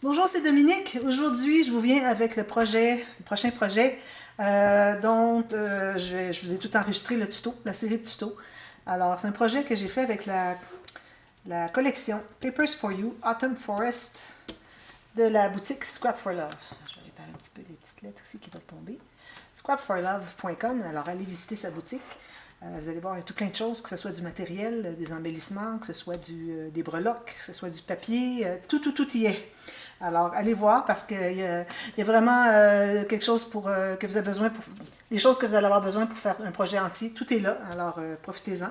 Bonjour, c'est Dominique. Aujourd'hui, je vous viens avec le prochain projet dont je vous ai tout enregistré, le tuto, la série de tutos. Alors, c'est un projet que j'ai fait avec la collection Papers for You, Autumn Forest de la boutique Scrap for Love. Je vais réparer un petit peu les petites lettres ici qui doivent tomber. Scrapforlove.com, alors allez visiter sa boutique. Vous allez voir, il y a tout plein de choses, que ce soit du matériel, des embellissements, que ce soit des breloques, que ce soit du papier, tout y est. Alors, allez voir parce qu'il y a vraiment quelque chose que vous avez besoin, les choses que vous allez avoir besoin pour faire un projet entier. Tout est là, alors profitez-en.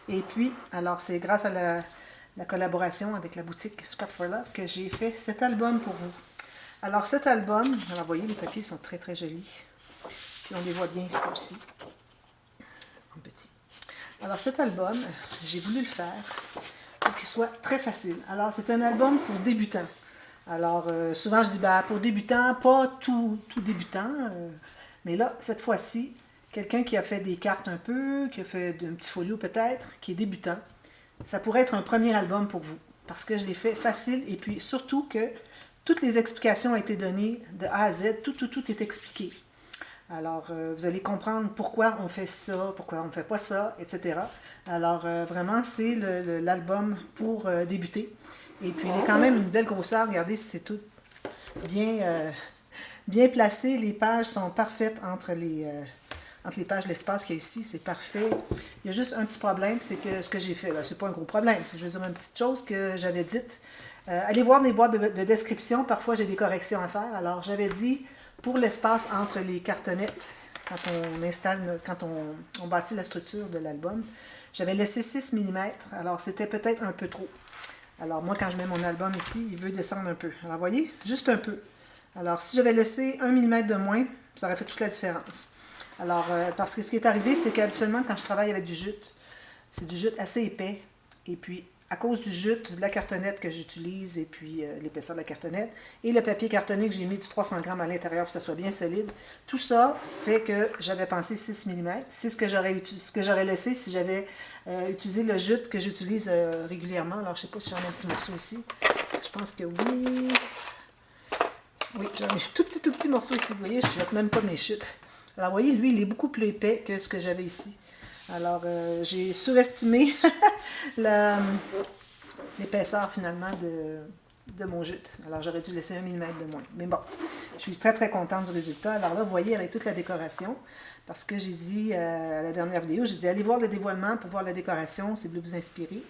Et puis, alors c'est grâce à la collaboration avec la boutique Scrap for Love que j'ai fait cet album pour vous. Alors, cet album, alors vous voyez, les papiers sont très très jolis. Puis on les voit bien ici aussi, en petit. Alors, cet album, j'ai voulu le faire pour qu'il soit très facile. Alors, c'est un album pour débutants. Alors, souvent, je dis, pour débutants, pas tout débutant, mais là, cette fois-ci, quelqu'un qui a fait des cartes un peu, qui a fait un petit folio peut-être, qui est débutant, ça pourrait être un premier album pour vous, parce que je l'ai fait facile, et puis surtout que toutes les explications ont été données de A à Z, tout est expliqué. Alors, vous allez comprendre pourquoi on fait ça, pourquoi on ne fait pas ça, etc. Alors, vraiment, c'est l'album pour débuter. Et puis, il est quand même une belle grosseur. Regardez, c'est tout bien, bien placé. Les pages sont parfaites entre les pages, l'espace qu'il y a ici, c'est parfait. Il y a juste un petit problème, c'est que ce que j'ai fait, là, c'est pas un gros problème, c'est juste une petite chose que j'avais dite. Allez voir les boîtes de description, parfois j'ai des corrections à faire. Alors, j'avais dit, pour l'espace entre les cartonnettes, quand on bâtit la structure de l'album, j'avais laissé 6 mm, alors c'était peut-être un peu trop. Alors moi, quand je mets mon album ici, il veut descendre un peu. Alors vous voyez, juste un peu. Alors si j'avais laissé 1 mm de moins, ça aurait fait toute la différence. Alors, parce que ce qui est arrivé, c'est qu'habituellement, quand je travaille avec du jute, c'est du jute assez épais. Et puis, à cause du jute, de la cartonnette que j'utilise, et puis l'épaisseur de la cartonnette, et le papier cartonné que j'ai mis du 300 grammes à l'intérieur pour que ça soit bien solide, tout ça fait que j'avais pensé 6 mm. C'est ce que j'aurais laissé si j'avais utilisé le jute que j'utilise régulièrement. Alors, je ne sais pas si j'en ai un petit morceau ici. Je pense que oui. Oui, j'en ai un tout petit morceau ici. Vous voyez, je ne jette même pas mes chutes. Alors, vous voyez, lui, il est beaucoup plus épais que ce que j'avais ici. Alors, j'ai surestimé l'épaisseur finalement de mon jute. Alors, j'aurais dû laisser 1 mm de moins. Mais bon, je suis très très contente du résultat. Alors là, vous voyez, avec toute la décoration, parce que j'ai dit à la dernière vidéo, j'ai dit allez voir le dévoilement pour voir la décoration, c'est de vous inspirer.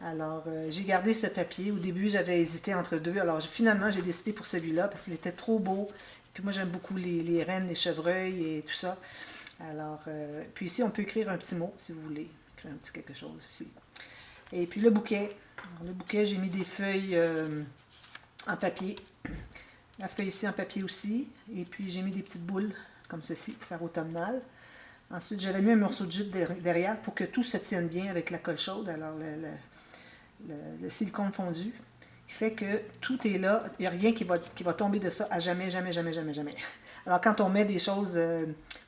Alors, j'ai gardé ce papier. Au début, j'avais hésité entre deux. Alors, finalement, j'ai décidé pour celui-là parce qu'il était trop beau. Puis moi, j'aime beaucoup les rennes, les chevreuils et tout ça. Alors, puis ici, on peut écrire un petit mot, si vous voulez. Écrire un petit quelque chose ici. Et puis le bouquet. Alors, le bouquet, j'ai mis des feuilles en papier. La feuille ici en papier aussi. Et puis, j'ai mis des petites boules, comme ceci, pour faire automnal. Ensuite, j'avais mis un morceau de jute derrière pour que tout se tienne bien avec la colle chaude. Alors, le silicone fondu, qui fait que tout est là. Il n'y a rien qui va tomber de ça à jamais, jamais, jamais, jamais, jamais. Alors, quand on met des choses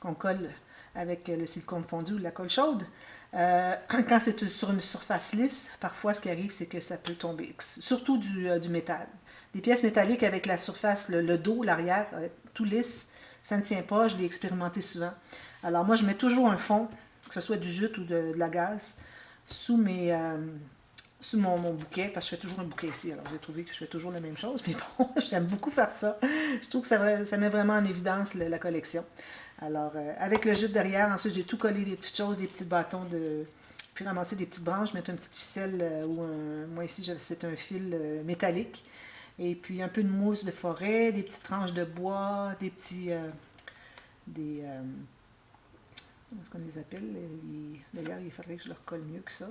qu'on colle avec le silicone fondu ou la colle chaude, quand c'est sur une surface lisse, parfois, ce qui arrive, c'est que ça peut tomber. Surtout du métal. Des pièces métalliques avec la surface, le dos, l'arrière, tout lisse, ça ne tient pas. Je l'ai expérimenté souvent. Alors, moi, je mets toujours un fond, que ce soit du jute ou de la gaze, sous mon bouquet, parce que je fais toujours un bouquet ici. Alors, j'ai trouvé que je fais toujours la même chose, mais bon, j'aime beaucoup faire ça. Je trouve que ça met vraiment en évidence la collection. Alors, avec le jute derrière, ensuite, j'ai tout collé, des petites choses, des petits bâtons puis ramasser des petites branches, mettre une petite ficelle moi ici, c'est un fil métallique. Et puis, un peu de mousse de forêt, des petites tranches de bois, des petits... comment est-ce qu'on les appelle? D'ailleurs, il faudrait que je leur colle mieux que ça.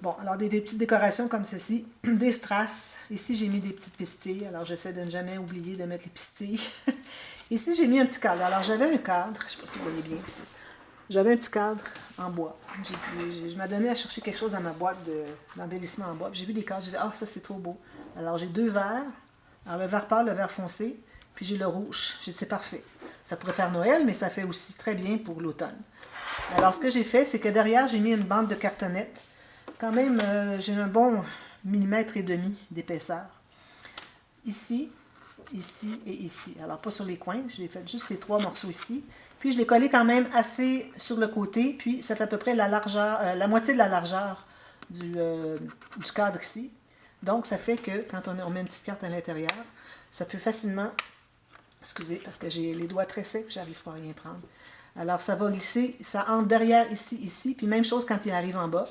Bon, alors des petites décorations comme ceci, des strass. Ici, j'ai mis des petites pistilles. Alors, j'essaie de ne jamais oublier de mettre les pistilles. Ici, j'ai mis un petit cadre. Alors, j'avais un cadre, je ne sais pas si vous voyez bien ici. J'avais un petit cadre en bois. Je m'adonnais à chercher quelque chose dans ma boîte d'embellissement en bois. J'ai vu des cadres, je disais, ah, ça, c'est trop beau. Alors, j'ai deux verres. Alors, le vert pâle, le vert foncé, puis j'ai le rouge. J'ai dit, c'est parfait. Ça pourrait faire Noël, mais ça fait aussi très bien pour l'automne. Alors, ce que j'ai fait, c'est que derrière, j'ai mis une bande de cartonnettes. Quand même, j'ai un bon millimètre et demi d'épaisseur. ici, ici et ici. Alors, pas sur les coins, j'ai fait juste les 3 morceaux ici. Puis, je l'ai collé quand même assez sur le côté, puis ça fait à peu près la largeur, la moitié de la largeur du cadre ici. Donc, ça fait que quand on met une petite carte à l'intérieur, ça peut facilement, excusez, parce que j'ai les doigts très secs, j'arrive pas à rien prendre. Alors, ça va glisser, ça entre derrière ici, ici, puis même chose quand il arrive en bas,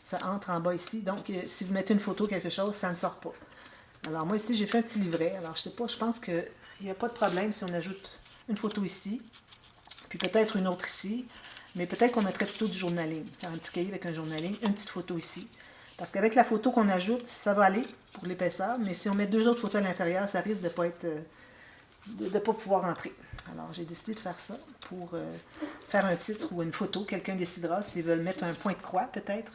ça entre en bas ici. Donc, si vous mettez une photo, quelque chose, ça ne sort pas. Alors, moi ici, j'ai fait un petit livret. Alors, je sais pas, je pense qu'il n'y a pas de problème si on ajoute une photo ici, puis peut-être une autre ici, mais peut-être qu'on mettrait plutôt du journaling. Faire un petit cahier avec un journaling, une petite photo ici. Parce qu'avec la photo qu'on ajoute, ça va aller pour l'épaisseur, mais si on met 2 autres photos à l'intérieur, ça risque de pas être, de pas pouvoir entrer. Alors, j'ai décidé de faire ça pour faire un titre ou une photo. Quelqu'un décidera s'ils veulent mettre un point de croix, peut-être.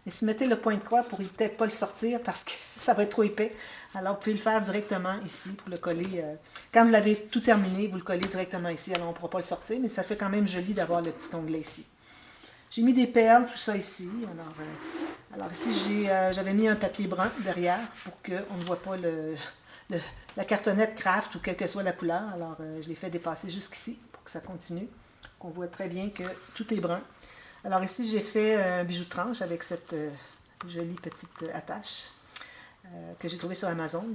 Mais si vous mettez le point de croix, pour peut-être pas le sortir parce que ça va être trop épais. Alors, vous pouvez le faire directement ici pour le coller. Quand vous l'avez tout terminé, vous le collez directement ici. Alors, on ne pourra pas le sortir, mais ça fait quand même joli d'avoir le petit onglet ici. J'ai mis des perles, tout ça ici. Alors ici, j'avais mis un papier brun derrière pour qu'on ne voit pas la cartonnette craft ou quelle que soit la couleur. Alors, je l'ai fait dépasser jusqu'ici pour que ça continue. Qu'on voit très bien que tout est brun. Alors ici, j'ai fait un bijou de tranche avec cette jolie petite attache que j'ai trouvée sur Amazon.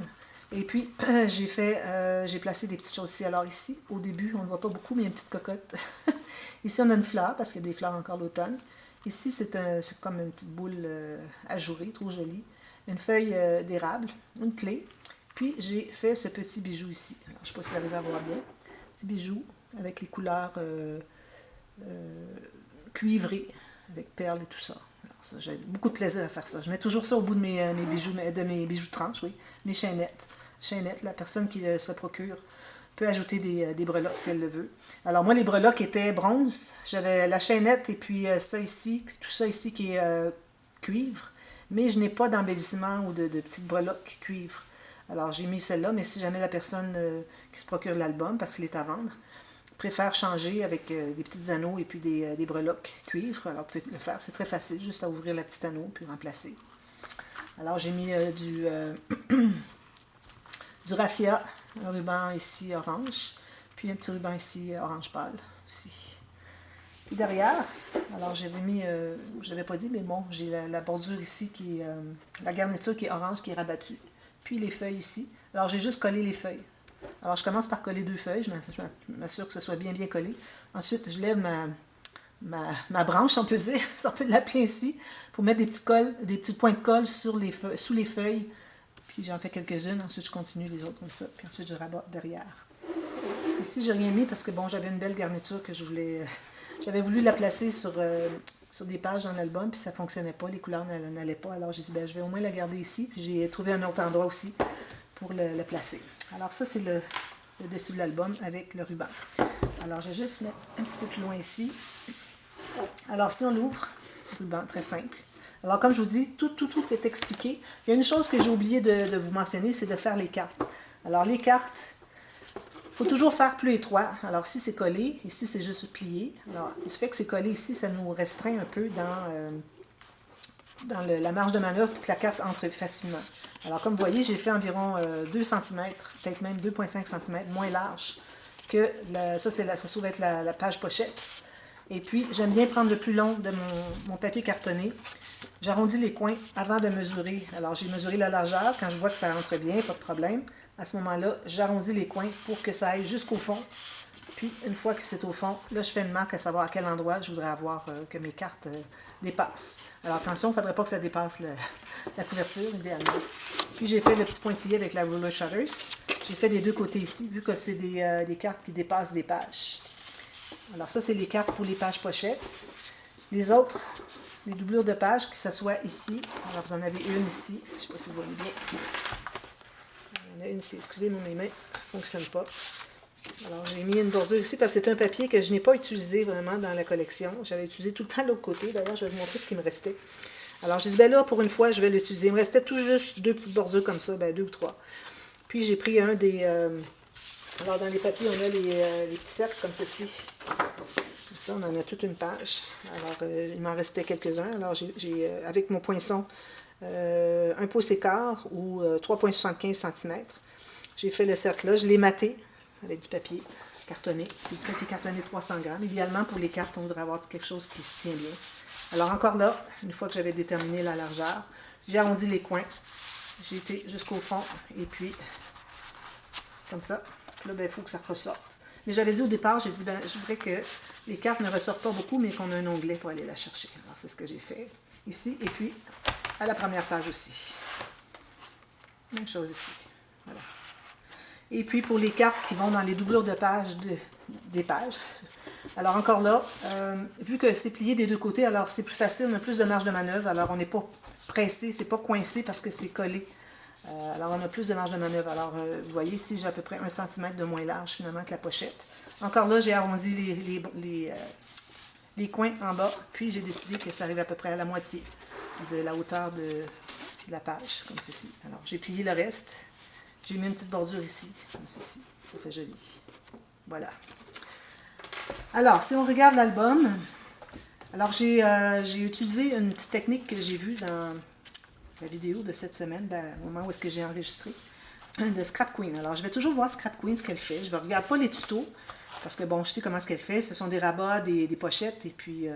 Et puis, j'ai placé des petites choses ici. Alors ici, au début, on ne voit pas beaucoup, mais il y a une petite cocotte. Ici, on a une fleur, parce qu'il y a des fleurs encore l'automne. Ici, c'est comme une petite boule ajourée, trop jolie. Une feuille d'érable, une clé. Puis, j'ai fait ce petit bijou ici. Alors, je ne sais pas si vous arrivez à voir bien. Petit bijou avec les couleurs cuivrées, avec perles et tout ça. Alors, j'ai beaucoup de plaisir à faire ça. Je mets toujours ça au bout de mes bijoux de tranche, oui. Mes chaînettes. La personne qui se procure peut ajouter des breloques si elle le veut. Alors moi, les breloques étaient bronze. J'avais la chaînette et puis ça ici, puis tout ça ici qui est cuivre. Mais je n'ai pas d'embellissement ou de petites breloques cuivre. Alors j'ai mis celle-là, mais si jamais la personne qui se procure l'album, parce qu'il est à vendre, préfère changer avec des petits anneaux et puis des breloques cuivre, alors vous pouvez le faire. C'est très facile, juste à ouvrir le petit anneau puis remplacer. Alors j'ai mis du raffia, un ruban ici orange, puis un petit ruban ici orange pâle aussi. Puis derrière, alors j'avais mis, je l'avais pas dit, mais bon, j'ai la bordure ici qui est, la garniture qui est orange, qui est rabattue. Puis les feuilles ici. Alors j'ai juste collé les feuilles. Alors je commence par coller 2 feuilles, je m'assure que ce soit bien collé. Ensuite, je lève ma branche, on peut dire, si on peut l'appeler ainsi, pour mettre des petits points de colle sous les feuilles. Puis j'en fais quelques-unes, ensuite je continue les autres comme ça, puis ensuite je rabats derrière. Ici, j'ai rien mis parce que bon, j'avais une belle garniture que je voulais. J'avais voulu la placer sur des pages dans l'album, puis ça ne fonctionnait pas, les couleurs n'allaient pas. Alors j'ai dit, ben, je vais au moins la garder ici, puis j'ai trouvé un autre endroit aussi pour le placer. Alors ça, c'est le dessus de l'album avec le ruban. Alors je vais juste mettre un petit peu plus loin ici. Alors si on l'ouvre, ruban très simple. Alors, comme je vous dis, tout est expliqué. Il y a une chose que j'ai oublié de vous mentionner, c'est de faire les cartes. Alors, les cartes, il faut toujours faire plus étroit. Alors, ici, c'est collé. Ici, c'est juste plié. Alors, du fait que c'est collé ici, ça nous restreint un peu dans la marge de manœuvre pour que la carte entre facilement. Alors, comme vous voyez, j'ai fait environ 2 cm, peut-être même 2,5 cm, moins large que ça se trouve être la page pochette. Et puis, j'aime bien prendre le plus long de mon papier cartonné. J'arrondis les coins avant de mesurer. Alors, j'ai mesuré la largeur. Quand je vois que ça rentre bien, pas de problème. À ce moment-là, j'arrondis les coins pour que ça aille jusqu'au fond. Puis, une fois que c'est au fond, là, je fais une marque à savoir à quel endroit je voudrais avoir que mes cartes dépassent. Alors, attention, il ne faudrait pas que ça dépasse la couverture, idéalement. Puis, j'ai fait le petit pointillé avec la Ruler Shutters. J'ai fait des 2 côtés ici, vu que c'est des cartes qui dépassent des pages. Alors, ça, c'est les cartes pour les pages pochettes. Les autres, les doublures de pages qui s'assoient ici. Alors, vous en avez une ici. Je ne sais pas si vous voyez bien. Il y en a une ici. Excusez-moi, mes mains ne fonctionnent pas. Alors, j'ai mis une bordure ici parce que c'est un papier que je n'ai pas utilisé vraiment dans la collection. J'avais utilisé tout le temps de l'autre côté. D'ailleurs, je vais vous montrer ce qui me restait. Alors, j'ai dit, ben là, pour une fois, je vais l'utiliser. Il me restait tout juste 2 petites bordures comme ça, ben 2 ou 3. Puis, j'ai pris un des... alors, dans les papiers, on a les petits cercles comme ceci. Ça, on en a toute une page. Alors, il m'en restait quelques-uns. Alors, j'ai avec mon poinçon, 1 pouce écart ou 3,75 cm. J'ai fait le cercle-là, je l'ai maté avec du papier cartonné. C'est du papier cartonné 300 grammes. Idéalement, pour les cartes, on voudrait avoir quelque chose qui se tient bien. Alors encore là, une fois que j'avais déterminé la largeur, j'ai arrondi les coins. J'ai été jusqu'au fond et puis comme ça. Là, ben, il faut que ça ressorte. Mais j'avais dit au départ, j'ai dit, ben, je voudrais que les cartes ne ressortent pas beaucoup, mais qu'on ait un onglet pour aller la chercher. Alors, c'est ce que j'ai fait ici. Et puis, à la première page aussi. Même chose ici. Voilà. Et puis, pour les cartes qui vont dans les doublures de pages des pages. Alors, encore là, vu que c'est plié des deux côtés, alors c'est plus facile, on a plus de marge de manœuvre. Alors, on n'est pas pressé, c'est pas coincé parce que c'est collé. Alors, on a plus de marge de manœuvre. Alors, vous voyez ici, j'ai à peu près 1 cm de moins large, finalement, que la pochette. Encore là, j'ai arrondi les coins en bas, puis j'ai décidé que ça arrive à peu près à la moitié de la hauteur de la page, comme ceci. Alors, j'ai plié le reste. J'ai mis une petite bordure ici, comme ceci. Ça fait joli. Voilà. Alors, si on regarde l'album, alors j'ai utilisé une petite technique que j'ai vue dans la vidéo de cette semaine, au moment où est-ce que j'ai enregistré, de Scrap Queen. Alors, je vais toujours voir Scrap Queen, ce qu'elle fait. Je ne regarde pas les tutos, parce que, bon, je sais comment ce qu'elle fait. Ce sont des rabats, des pochettes, et puis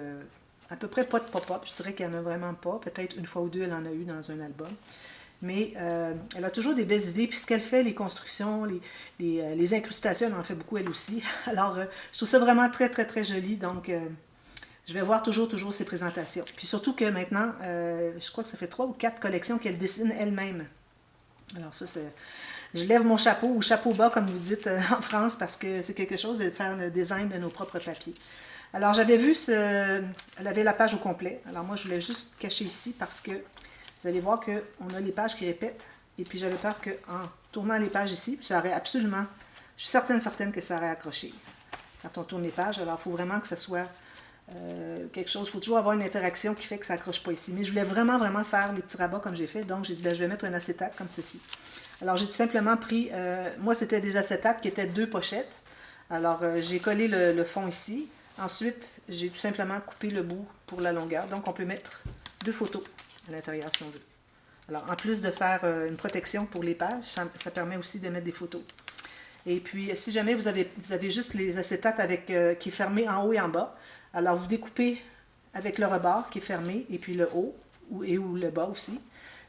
à peu près pas de pop-up. Je dirais qu'il n'y en a vraiment pas. Peut-être une fois ou deux, elle en a eu dans un album. Mais elle a toujours des belles idées. Puis ce qu'elle fait, les constructions, les incrustations, elle en fait beaucoup elle aussi. Alors, je trouve ça vraiment très, très, très joli. Donc, je vais voir toujours ses présentations. Puis surtout que maintenant, je crois que ça fait 3 ou 4 collections qu'elle dessine elle-même. Alors ça, c'est... Je lève mon chapeau, ou chapeau bas, comme vous dites en France, parce que c'est quelque chose de faire le design de nos propres papiers. Alors, j'avais vu, elle avait la page au complet. Alors moi, je voulais juste cacher ici parce que vous allez voir qu'on a les pages qui répètent. Et puis, j'avais peur qu'en tournant les pages ici, ça aurait absolument... Je suis certaine que ça aurait accroché quand on tourne les pages. Alors, il faut vraiment que ça soit quelque chose. Il faut toujours avoir une interaction qui fait que ça accroche pas ici. Mais je voulais vraiment faire les petits rabats comme j'ai fait. Donc, j'ai dit, ben, je vais mettre un acétate comme ceci. Alors, j'ai tout simplement pris... moi, c'était des acétates qui étaient 2 pochettes. Alors, j'ai collé le fond ici. Ensuite, j'ai tout simplement coupé le bout pour la longueur. Donc, on peut mettre 2 photos à l'intérieur si on veut. Alors, en plus de faire une protection pour les pages, ça permet aussi de mettre des photos. Et puis, si jamais vous avez juste les acétates avec, qui est fermé en haut et en bas, alors vous découpez avec le rebord qui est fermé, et puis le haut, ou le bas aussi.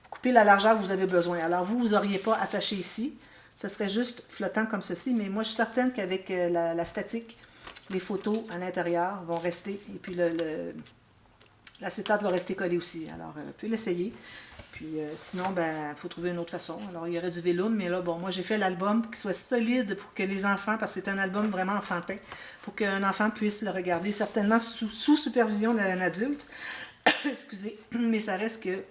Vous coupez la largeur que vous avez besoin. Alors, vous n'auriez pas attaché ici. Ça serait juste flottant comme ceci, mais moi, je suis certaine qu'avec la statique, les photos à l'intérieur vont rester, et puis l'acétate va rester collé aussi. Alors, vous pouvez l'essayer. Puis sinon, ben, il faut trouver une autre façon. Alors, il y aurait du vélum, mais là, bon, moi, j'ai fait l'album pour qu'il soit solide pour que les enfants, parce que c'est un album vraiment enfantin, pour qu'un enfant puisse le regarder, certainement sous supervision d'un adulte. Excusez, mais ça reste que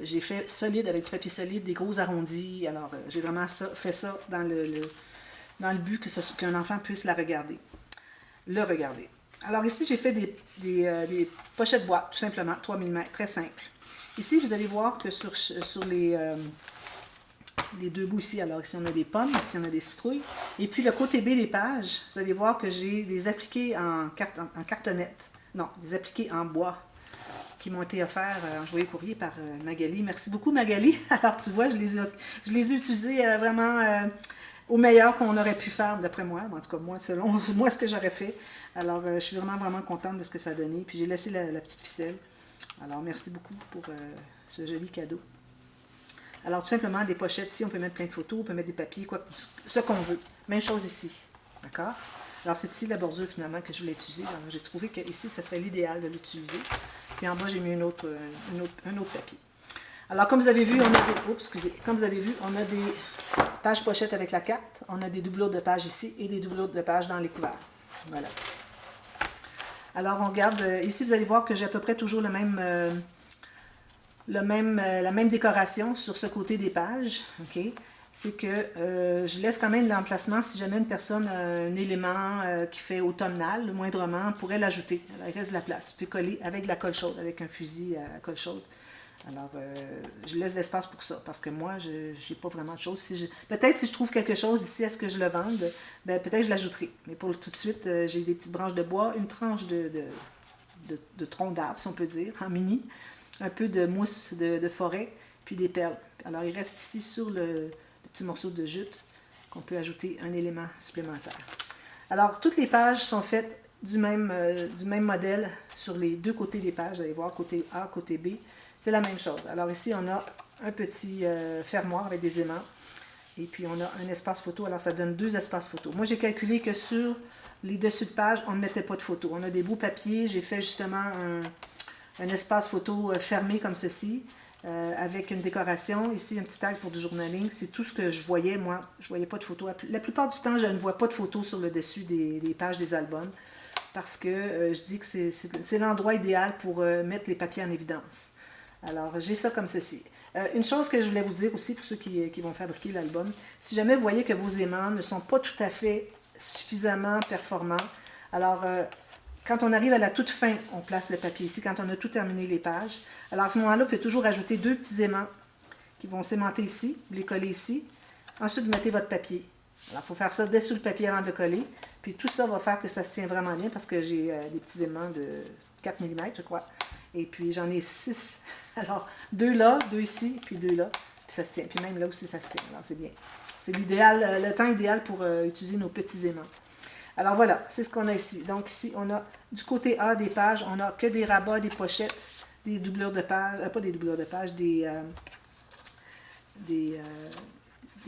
j'ai fait solide avec du papier solide, des gros arrondis. Alors, j'ai vraiment fait ça dans le but qu'un enfant puisse le regarder. Alors ici, j'ai fait des pochettes boîte, tout simplement, 3 mm, très simple. Ici, vous allez voir que sur les 2 bouts ici, alors ici on a des pommes, ici on a des citrouilles. Et puis le côté B des pages, vous allez voir que j'ai des appliqués en cartonnette. Non, des appliqués en bois qui m'ont été offerts en envoyés courrier par Magali. Merci beaucoup Magali. Alors tu vois, je les ai utilisés vraiment au meilleur qu'on aurait pu faire d'après moi. En tout cas, moi, selon moi, ce que j'aurais fait. Alors, je suis vraiment contente de ce que ça a donné. Puis j'ai laissé la petite ficelle. Alors, merci beaucoup pour ce joli cadeau. Alors, tout simplement, des pochettes ici, on peut mettre plein de photos, on peut mettre des papiers, ce qu'on veut. Même chose ici. D'accord? Alors, c'est ici la bordure, finalement, que je voulais utiliser. Alors, j'ai trouvé qu'ici, ça serait l'idéal de l'utiliser. Puis en bas, j'ai mis un autre papier. Alors, comme vous avez vu, comme vous avez vu, on a des pages pochettes avec la carte. On a des doublures de pages ici et des doublures de pages dans les couverts. Voilà. Alors, on regarde, ici, vous allez voir que j'ai à peu près toujours la même décoration sur ce côté des pages. OK? C'est que je laisse quand même l'emplacement si jamais une personne a un élément qui fait automnal, moindrement, pourrait l'ajouter. Alors, il reste de la place. Puis coller avec de la colle chaude, avec un fusil à colle chaude. Alors, je laisse l'espace pour ça, parce que moi, je n'ai pas vraiment de choses. Peut-être si je trouve quelque chose ici, est-ce que je le vende, ben, peut-être je l'ajouterai. Mais pour tout de suite, j'ai des petites branches de bois, une tranche de tronc d'arbre, si on peut dire, en mini, un peu de mousse de forêt, puis des perles. Alors, il reste ici sur le petits morceaux de jute qu'on peut ajouter un élément supplémentaire. Alors, toutes les pages sont faites du même modèle sur les deux côtés des pages. Vous allez voir, côté A, côté B, c'est la même chose. Alors ici, on a un petit fermoir avec des aimants. Et puis, on a un espace photo. Alors, ça donne 2 espaces photo. Moi, j'ai calculé que sur les dessus de page, on ne mettait pas de photos. On a des beaux papiers. J'ai fait justement un espace photo fermé comme ceci, avec une décoration. Ici, un petit tag pour du journaling. C'est tout ce que je voyais, moi. Je ne voyais pas de photos. La plupart du temps, je ne vois pas de photos sur le dessus des pages des albums, parce que je dis que c'est l'endroit idéal pour mettre les papiers en évidence. Alors, j'ai ça comme ceci. Une chose que je voulais vous dire aussi pour ceux qui vont fabriquer l'album, si jamais vous voyez que vos aimants ne sont pas tout à fait suffisamment performants, alors quand on arrive à la toute fin, on place le papier ici, quand on a tout terminé les pages. Alors à ce moment-là, vous pouvez toujours ajouter 2 petits aimants qui vont s'aimanter ici, vous les collez ici. Ensuite, vous mettez votre papier. Alors, il faut faire ça dessous le papier avant de le coller. Puis tout ça va faire que ça se tient vraiment bien parce que j'ai des petits aimants de 4 mm, je crois. Et puis j'en ai 6. Alors, 2 là, 2 ici, puis 2 là. Puis ça se tient. Puis même là aussi, ça se tient. Alors, c'est bien. C'est l'idéal, le temps idéal pour utiliser nos petits aimants. Alors voilà, c'est ce qu'on a ici. Donc ici, on a du côté A des pages, on n'a que des rabats, des pochettes, des doublures de pages, pas des doublures de pages, des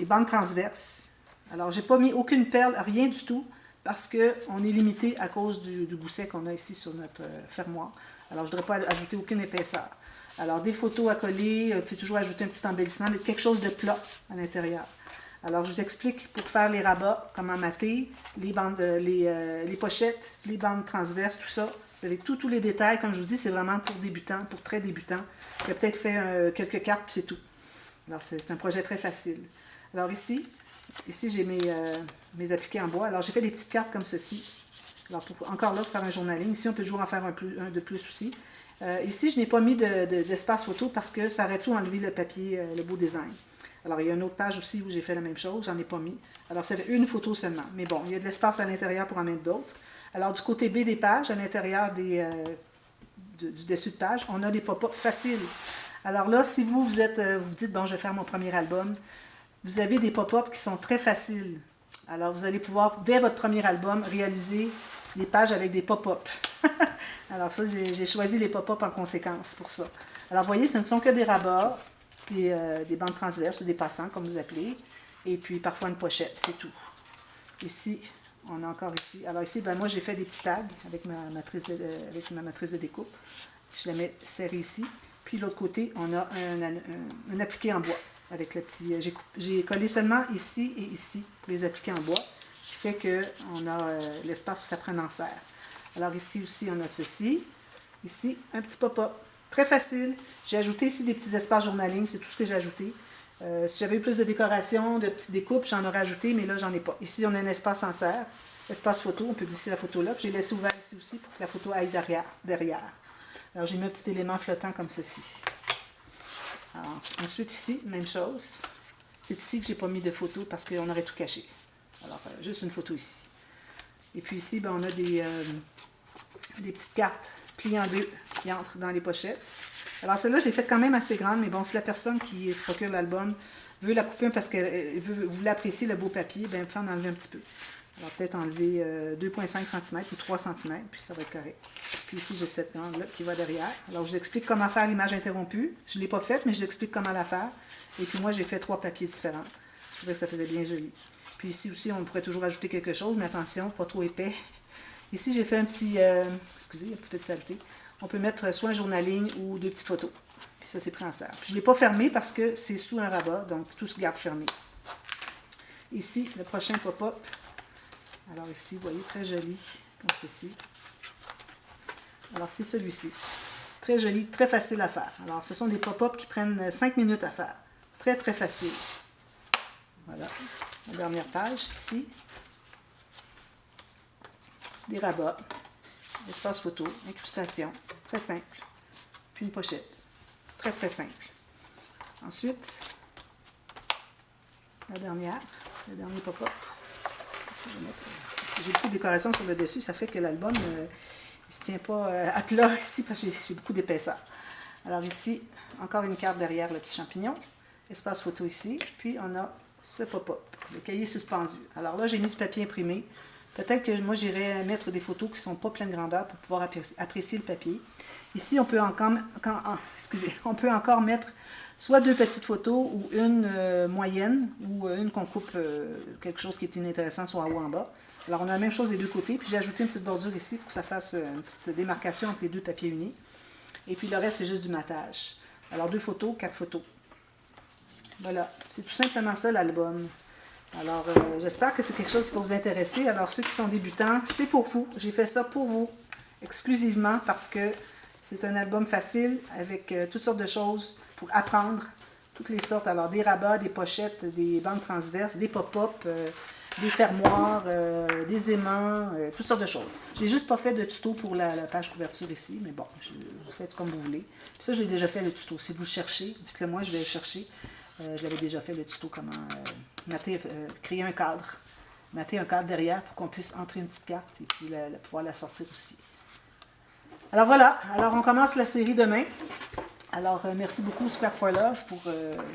bandes transverses. Alors, j'ai pas mis aucune perle, rien du tout, parce qu'on est limité à cause du gousset qu'on a ici sur notre fermoir. Alors, je ne voudrais pas ajouter aucune épaisseur. Alors, des photos à coller, vous pouvez toujours ajouter un petit embellissement, mais quelque chose de plat à l'intérieur. Alors, je vous explique pour faire les rabats, comment mater, les pochettes, les bandes transverses, tout ça. Vous avez tous les détails. Comme je vous dis, c'est vraiment pour débutants, pour très débutants. J'ai peut-être fait quelques cartes, puis c'est tout. Alors, c'est un projet très facile. Alors, ici j'ai mes appliqués en bois. Alors, j'ai fait des petites cartes comme ceci. Alors, encore là, pour faire un journaling. Ici, on peut toujours en faire un de plus aussi. Ici, je n'ai pas mis d'espace photo parce que ça aurait tout enlevé le papier, le beau design. Alors, il y a une autre page aussi où j'ai fait la même chose. J'en ai pas mis. Alors, c'est une photo seulement. Mais bon, il y a de l'espace à l'intérieur pour en mettre d'autres. Alors, du côté B des pages, à l'intérieur du dessus de page, on a des pop-up faciles. Alors là, si vous dites, bon, je vais faire mon premier album, vous avez des pop-up qui sont très faciles. Alors, vous allez pouvoir, dès votre premier album, réaliser des pages avec des pop-up. Alors ça, j'ai choisi les pop-up en conséquence pour ça. Alors, vous voyez, ce ne sont que des rabats, des bandes transverses ou des passants, comme vous appelez, et puis parfois une pochette, c'est tout. Ici, on a encore ici. Alors ici, ben, moi, j'ai fait des petits tags avec ma matrice de découpe. Je la mets serrée ici. Puis, l'autre côté, on a un appliqué en bois. Avec le petit, j'ai collé seulement ici et ici pour les appliquer en bois, qui fait qu'on a l'espace pour que ça prenne en serre. Alors ici aussi, on a ceci. Ici, un petit pop-up. Très facile. J'ai ajouté ici des petits espaces journaling, c'est tout ce que j'ai ajouté. Si j'avais eu plus de décoration, de petites découpes, j'en aurais ajouté, mais là, j'en ai pas. Ici, on a un espace en serre, espace photo, on peut glisser la photo là. J'ai laissé ouvert ici aussi pour que la photo aille derrière. Alors, j'ai mis un petit élément flottant comme ceci. Alors, ensuite, ici, même chose. C'est ici que je n'ai pas mis de photo parce qu'on aurait tout caché. Alors, juste une photo ici. Et puis ici, ben, on a des petites cartes pliées en deux qui entrent dans les pochettes. Alors, celle-là, je l'ai faite quand même assez grande, mais bon, si la personne qui se procure l'album veut la couper parce qu'elle voulait apprécier le beau papier, bien, vous pouvez en enlever un petit peu. Alors, peut-être enlever 2,5 cm ou 3 cm, puis ça va être correct. Puis ici, j'ai cette bande-là qui va derrière. Alors, je vous explique comment faire l'image interrompue. Je ne l'ai pas faite, mais je vous explique comment la faire. Et puis moi, j'ai fait 3 papiers différents. Je trouvais que ça faisait bien joli. Puis ici aussi, on pourrait toujours ajouter quelque chose, mais attention, pas trop épais. Ici, j'ai fait un petit... excusez, un petit peu de saleté. On peut mettre soit un journaling ou 2 petites photos. Puis ça, c'est pris en serre. Puis je ne l'ai pas fermé parce que c'est sous un rabat, donc tout se garde fermé. Ici, le prochain pop-up. Alors ici, vous voyez, très joli, comme ceci. Alors c'est celui-ci. Très joli, très facile à faire. Alors ce sont des pop-up qui prennent 5 minutes à faire. Très, très facile. Voilà, la dernière page, ici. Des rabats, espace photo, incrustation, très simple. Puis une pochette, très, très simple. Ensuite, le dernier pop-up. Si j'ai beaucoup de décoration sur le dessus, ça fait que l'album ne se tient pas à plat ici parce que j'ai beaucoup d'épaisseur. Alors ici, encore une carte derrière le petit champignon. Espace photo ici. Puis on a ce pop-up, le cahier suspendu. Alors là, j'ai mis du papier imprimé. Peut-être que moi, j'irais mettre des photos qui ne sont pas pleine grandeur pour pouvoir apprécier le papier. Ici, on peut encore, on peut encore mettre soit 2 petites photos ou une moyenne ou une qu'on coupe quelque chose qui est inintéressant soit en haut ou en bas. Alors, on a la même chose des 2 côtés. Puis, j'ai ajouté une petite bordure ici pour que ça fasse une petite démarcation entre les 2 papiers unis. Et puis, le reste, c'est juste du matage. Alors, 2 photos, 4 photos. Voilà, c'est tout simplement ça l'album. Alors, j'espère que c'est quelque chose qui va vous intéresser. Alors, ceux qui sont débutants, c'est pour vous. J'ai fait ça pour vous, exclusivement parce que c'est un album facile avec toutes sortes de choses pour apprendre, toutes les sortes. Alors, des rabats, des pochettes, des bandes transverses, des pop-up, des fermoirs, des aimants, toutes sortes de choses. J'ai juste pas fait de tuto pour la page couverture ici, mais bon, vous faites comme vous voulez. Puis ça, j'ai déjà fait le tuto. Si vous le cherchez, dites-le moi, je vais le chercher. Je l'avais déjà fait le tuto comment créer un cadre. Mater un cadre derrière pour qu'on puisse entrer une petite carte et puis pouvoir la sortir aussi. Alors voilà, alors on commence la série demain. Alors merci beaucoup Scrap for Love pour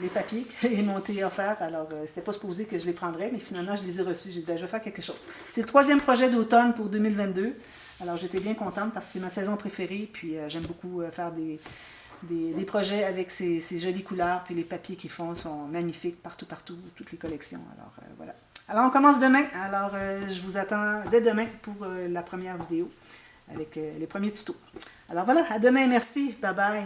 les papiers qu'ils m'ont été offerts. Alors c'était pas supposé que je les prendrais, mais finalement je les ai reçus. J'ai dit ben, je vais faire quelque chose. C'est le 3e projet d'automne pour 2022. Alors j'étais bien contente parce que c'est ma saison préférée. Puis j'aime beaucoup faire des projets avec ces jolies couleurs, puis les papiers qu'ils font sont magnifiques partout, toutes les collections. Alors voilà. Alors on commence demain. Alors je vous attends dès demain pour la première vidéo avec les premiers tutos. Alors voilà, à demain, merci. Bye bye.